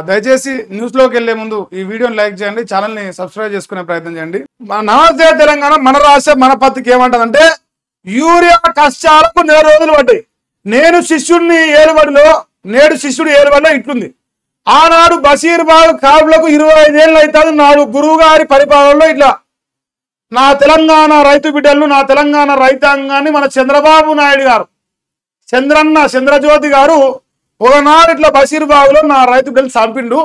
దయచేసి న్యూస్లోకి వెళ్లే ముందు ఈ వీడియోని లైక్ చేయండి, ఛానల్ని సబ్స్క్రైబ్ చేసుకునే ప్రయత్నం చేయండి. నమస్తే తెలంగాణ, మన రాష్ట్రం మన పత్రిక ఏమంటదంటే యూరియా కష్టాలకు 4 రోజులు పడ్డాయి. నేను శిష్యుడిని ఏలుబడిలో, నేడు శిష్యుడు ఏలుబడిలో ఇట్లుంది. ఆనాడు బషీర్బాగ్ కాపులకు 25 ఏళ్ళు అవుతుంది. నాడు గురువు గారి పరిపాలనలో ఇట్లా నా తెలంగాణ రైతు బిడ్డలను, నా తెలంగాణ రైతాంగాన్ని మన చంద్రబాబు నాయుడు గారు, చంద్రజ్యోతి గారు ఒకనాడు ఇట్లా బషీర్బాగులో నా రైతు బిడ్డలు చంపిండు.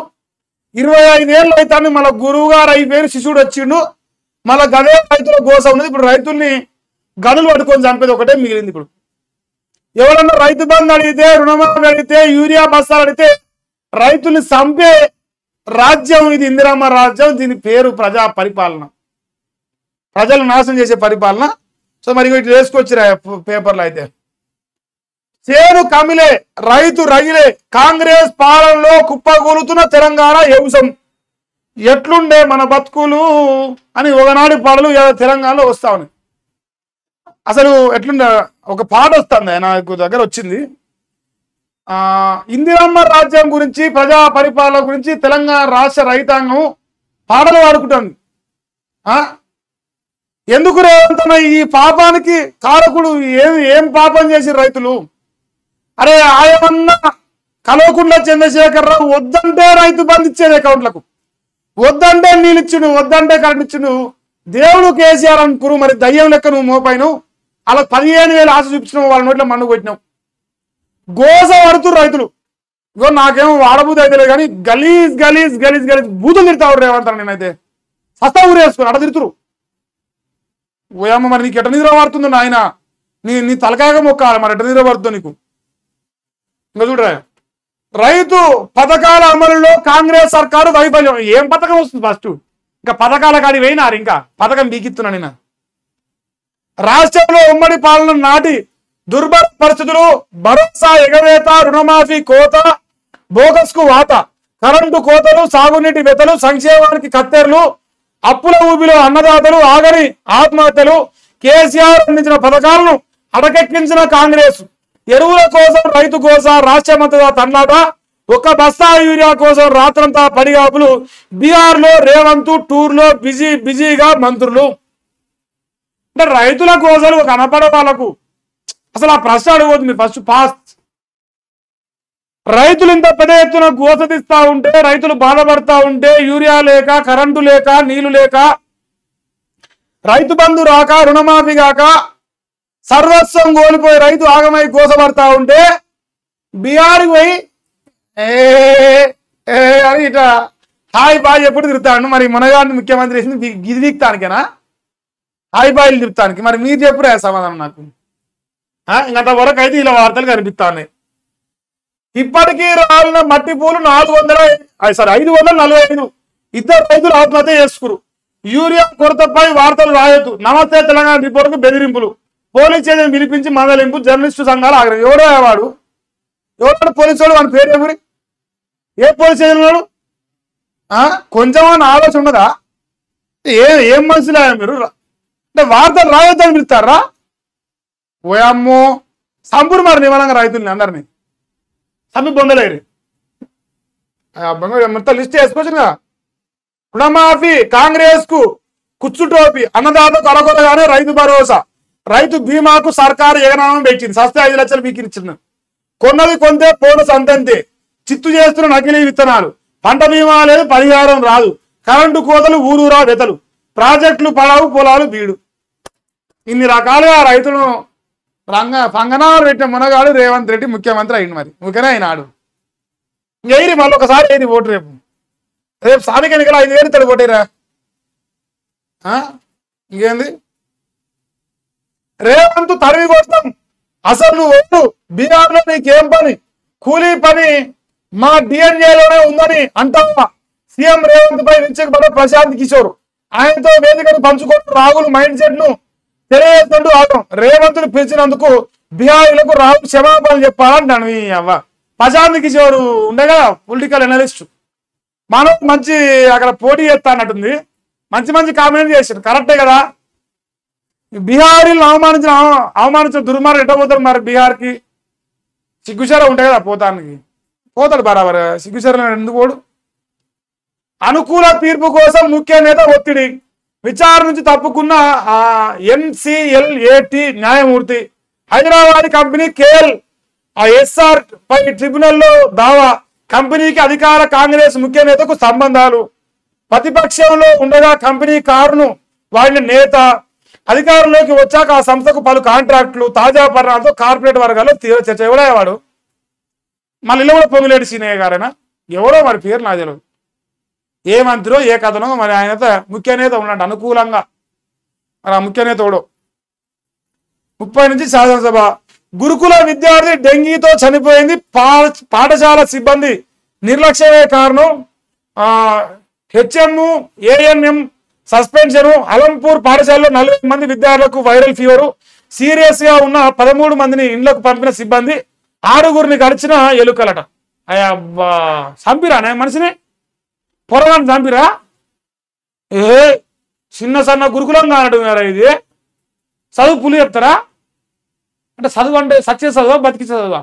25 ఏళ్ళు అవుతాను. మళ్ళీ గురువు గారు అయిపోయిన శిష్యుడు వచ్చిండు. మళ్ళీ గదే రైతుల గోస ఉన్నది. ఇప్పుడు రైతుల్ని గనులు పట్టుకొని చంపేది ఒకటే మిగిలింది. ఇప్పుడు ఎవరన్నా రైతు బంధు అడిగితే, రుణమాఫీ అడిగితే, యూరియా బస్తాలు అడిగితే రైతుల్ని చంపే రాజ్యం ఇది, ఇందిరమ్మ రాజ్యం. దీని పేరు ప్రజా పరిపాలన, ప్రజలు నాశనం చేసే పరిపాలన. సో మరి ఇట్లా వేసుకొచ్చిరా పేపర్లు అయితే. చేను కమిలే, రైతు రగిలే, కాంగ్రెస్ పాలనలో కుప్పగూలుతున్న తెలంగాణ యంశం, ఎట్లుండే మన బతుకులు అని ఒకనాటి పాటలు తెలంగాణలో వస్తా ఉన్నాయి. అసలు ఎట్లుండే ఒక పాట వస్తుంది, నాకు దగ్గర వచ్చింది. ఇందిరమ్మ రాజ్యం గురించి, ప్రజా పరిపాలన గురించి తెలంగాణ రాష్ట్ర రైతాంగం పాటలు పాడుకుంటుంది. ఎందుకు రేవంతన్న ఈ పాపానికి కారకుడు? ఏం పాపం చేసి రైతులు? అరే ఆయమన్నా కల్వకుంట్ల చంద్రశేఖరరావు వద్దంటే రైతు బంధు ఇచ్చేది అకౌంట్లకు, వద్దంటే నీళ్ళు ఇచ్చిండు, వద్దంటే కరెంట్ ఇచ్చిండు. దేవుడు కేసీఆర్ అనుకురు, మరి దయ్యం లెక్క నువ్వు మోపైను. అలా 15,000 ఆశ చూపించినావు, వాళ్ళ నోట్లో మన్ను కొట్టినావు. గోస పడుతురు రైతులు. ఇగో నాకేమో వాడబుద్ధి అయితే లేదు కానీ గలీజ్ గలీజ్ గలీజ్ గలీజ్ బూతులు తిడతావు రేవంతన్న. నేనైతే సస్తా ఊరేసుకుని అట తిడుతురు. ఓయమ్మ మరి నీకు ఎట నిద్ర పడుతుందో నాయన, నీ తలకాయగా మొక్కాలి మరి ఎట నిద్ర పడుతుందో నీకు. ఇంకా చూడరా, రైతు పథకాల అమలులో కాంగ్రెస్ సర్కారు వైఫల్యం. ఏం పథకం వస్తుంది ఫస్ట్? ఇంకా పథకాల కాడి పోయినారు, ఇంకా పథకం బీకిస్తున్నా నేను. రాష్ట్రంలో ఉమ్మడి పాలన నాటి దుర్భర పరిస్థితులు, భరోసా ఎగవేత, రుణమాఫీ కోత, బోగస్ కు వాత, కరెంటు కోతలు, సాగునీటి వెతలు, సంక్షేమానికి కత్తెరలు, అప్పుల ఊబిలో అన్నదాతలు, ఆగని ఆత్మహత్యలు, కేసీఆర్ అందించిన పథకాలను అటకెక్కించిన కాంగ్రెస్, ఎరువుల కోసం రైతు కోసం రాష్ట్రమంతటా తన్నాట, ఒక బస్తా యూరియా కోసం రాత్రంతా పడిగాపులు, బీహార్ లో రేవంత్ టూర్లో బిజీగా మంత్రులు. అంటే రైతుల కోసం ఒక అనపడ వాళ్ళకు అసలు ఆ ప్రశ్న అడగవద్దు మీరు ఫస్ట్. పాస్ట్ రైతులు ఇంత పెద్ద ఎత్తున గోసతిస్తా ఉంటే, రైతులు బాధపడతా ఉంటే, యూరియా లేక, కరెంటు లేక, నీళ్లు లేక, రైతు బంధు రాక, రుణమాఫీ కాక, సర్వస్వం కోల్పోయి రైతు ఆగమై గోసపడతా ఉంటే బీహార్కి పోయి అని ఇట్లా హాయ్ బాయ్ ఎప్పుడు తిరుగుతాడు. మరి మనగాడిని ముఖ్యమంత్రి వేసింది గిది దిగుతానికేనా? హాయ్ బాయ్లు తిరుగుతానికి? మరి మీరు చెప్పురా సమాధానం నాకు. ఇంకంత వరకు అయితే ఇలా వార్తలు కనిపిస్తాయి. ఇప్పటికీ రాలిన మట్టి పూలు 545 ఇద్దరు రైతులు ఆత్మహత్య చేసుకురు. యూరియా కొరతపై వార్తలు రాయొద్దు, నమస్తే తెలంగాణ రిపోర్టుకు బెదిరింపులు, పోలీస్ స్టేషన్ పిలిపించి మందలింపు, జర్నలిస్టు సంఘాలు ఆగ్రహం. ఎవడో వాడు, ఎవరు పోలీసు వాడు? వాడి పేరు ఎవరి? ఏ పోలీస్ స్టేషన్ వాడు? కొంచెం ఆలోచన ఉన్నదా? ఏం మనుషులా మీరు? అంటే వార్తలు రాయొద్దని పిలుస్తారా? ఓయమ్మో సంపూర్ మరి నివాళంగా రైతుల్ని అందరినీ సమ్మి పొందలేరు. మొత్తం లిస్ట్ వేసుకోవచ్చు. రుణమాఫీ, కాంగ్రెస్ కు కుచ్చుటోపి, అన్నదాతకు అడగొడగానే రైతు భరోసా, రైతు బీమాకు సర్కారు ఎగనామం పెట్టింది, సస్తే 5 లక్షలు బీకినిచ్చింది. కొన్నది కొంతే, బోనస్ అంతంతే, చిత్తు చేస్తున్న నకిలీ విత్తనాలు, పంట బీమా లేదు, పరిహారం రాదు, కరెంటు కోతలు, ఊరూరా వెతలు, ప్రాజెక్టులు పడవు, పొలాలు బీడు. ఇన్ని రకాలుగా రైతులను పంగనాలు పెట్టిన మునగాడు రేవంత్ రెడ్డి ముఖ్యమంత్రి అయింది. మరి ముఖ్యనే అయినాడు. ఇంకేది మళ్ళీ ఒకసారి ఏది ఓటు రేపు స్థానిక ఎన్నికలు 5 వేలు తడు ఓటేరా. ఇంకేంది రేవంత్ తరివి కోసం అసలు నువ్వు ఓటు బీహార్ లో నీకేం పని? కూలీ పని మా డిఎన్ఏలోనే ఉందని అంటావా? సీఎం రేవంత్ పై విచ్చకపడ్డ ప్రశాంత్ కిషోర్, ఆయనతో వేదికను పంచుకుంటూ రాహుల్ మైండ్ సెట్ ను తెలియజేస్తుంటూ ఆగం. రేవంత్ ను పిలిచినందుకు బీహారీలకు రాహుల్ క్షమాపణ చెప్పాలంటాను. ఈ అవ్వ ప్రశాంత్ కిషోర్ ఉండే కదా, పొలిటికల్ అనలిస్ట్, మనం మంచి అక్కడ పోటీ చేస్తా అన్నట్టుంది. మంచి కామెంట్ చేశారు, కరెక్టే కదా. బీహారీలను అవమానించిన దుర్మార్గం ఎట్ట పోతారు మరి? బీహార్కి సిగ్గుచారా ఉంటాయి కదా పోతానికి. పోతాడు బరాబర్, సిగ్గుచరణ ఎందుకు పోడు? అనుకూల తీర్పు కోసం ముఖ్య నేత ఒత్తిడి, విచారణ నుంచి తప్పుకున్న NCLAT న్యాయమూర్తి. హైదరాబాద్ కంపెనీ కేఎల్ SR పై ట్రిబ్యునల్లో దావా, కంపెనీకి అధికార కాంగ్రెస్ ముఖ్య నేతకు సంబంధాలు. ప్రతిపక్షంలో ఉండగా కంపెనీ కారును వాడిన నేత అధికారంలోకి వచ్చాక ఆ సంస్థకు పలు కాంట్రాక్టులు, తాజా పరిణామాలతో కార్పొరేట్ వర్గాల్లో తీవ్ర చర్చ. ఎవడేవాడు? మళ్ళీ ఇలా కూడా పొంగులేటి సీనయ్య గారైనా ఎవడో మరి పేరు నాకు తెలియదు. ఏ మంత్రో ఏ కథనో మరి ఆయన ముఖ్య నేత ఉన్నాడు అనుకూలంగా. మరి ఆ ముఖ్య నేత ఎవడో. 30 నుంచి శాసనసభ. గురుకుల విద్యార్థి డెంగీతో చనిపోయింది, పాఠశాల సిబ్బంది నిర్లక్ష్యమే కారణం. HM ANM suspension. అలంపూర్ పాఠశాలలో 40 మంది విద్యార్థులకు వైరల్ ఫీవర్. సీరియస్ గా ఉన్న 13 మందిని ఇండ్లకు పంపిన సిబ్బంది 6గురిని గడిచిన ఎలుకలట. అయ్యబ్బా, చంపిరానే మనిషిని, పొరగాన్ని చంపిరా? చిన్న సన్న గురుకులంగా అన్నట్టున్నారా ఇది? చదువు పులి చెప్తారా? అంటే చదువు అంటే సత్య చదువా, బతికి చదువా?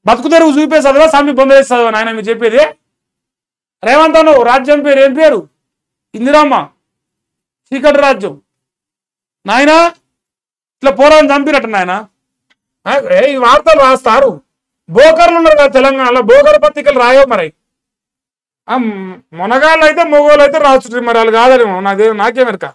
బతుకు తెరువు చూపే చదువా, సామి బొందేసి చదువా? నాయన మీరు చెప్పేది. రేవంత్ అన్నావు, రాజ్యం పేరు ఏం పేరు? ఇందిరమ్మ, చీకటి రాజ్యం. నాయన ఇట్లా పోరాన్ని చంపిరట నాయన. ఈ వార్తలు రాస్తారు, బోకర్లు ఉన్నారు కదా తెలంగాణలో, బోకర్ పత్రికలు రాయవు. మరి మొనగాళ్ళు అయితే మొగోళ్ళు అయితే రాస్తుంది, మరి వాళ్ళు కాదని నాకేమెరక.